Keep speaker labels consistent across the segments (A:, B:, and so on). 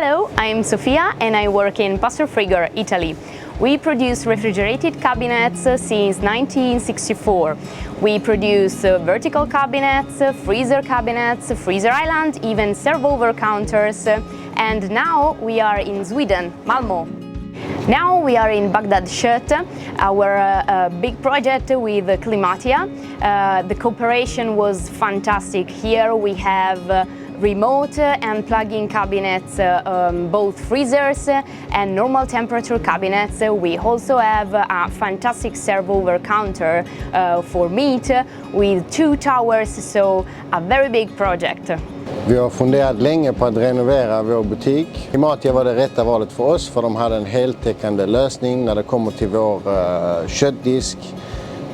A: Hello, I'm Sofia and I work in Pastor Frigger, Italy. We produce refrigerated cabinets since 1964. We produce vertical cabinets, freezer island, even serve-over counters, and now we are in Sweden, Malmö. Now we are in Baghdad, our big project with Klimatia. The cooperation was fantastic. Here we have remote and plug-in cabinets, both freezers and normal temperature cabinets. We also have a fantastic serve-over counter for meat with 2 towers, so a very big project.
B: Vi har funderat länge på att renovera vår butik. Klimatia var det rätta valet för oss, för de hade en heltäckande lösning när det kommer till vår köttdisk,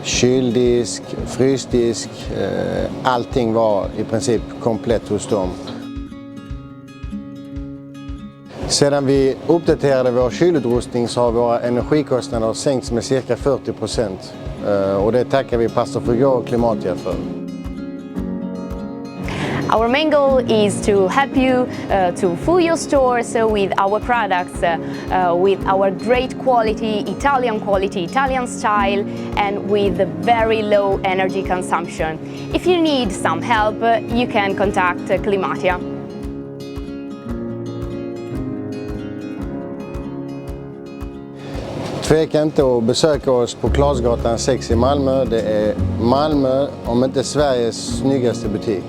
B: kyldisk, frysdisk. Allting var i princip komplett hos dem. Sedan vi uppdaterade vår kylutrustning så har våra energikostnader sänkts med cirka 40%. Och det tackar vi Pastor Frigger och Klimatia för.
A: Our main goal is to help you to fill your stores with our products, with our great quality, Italian style, and with very low energy consumption. If you need some help, you can contact Klimatia.
B: Tveka inte att besöka oss på Klasgatan 6 i Malmö. Det är Malmö, om inte Sveriges snyggaste butik.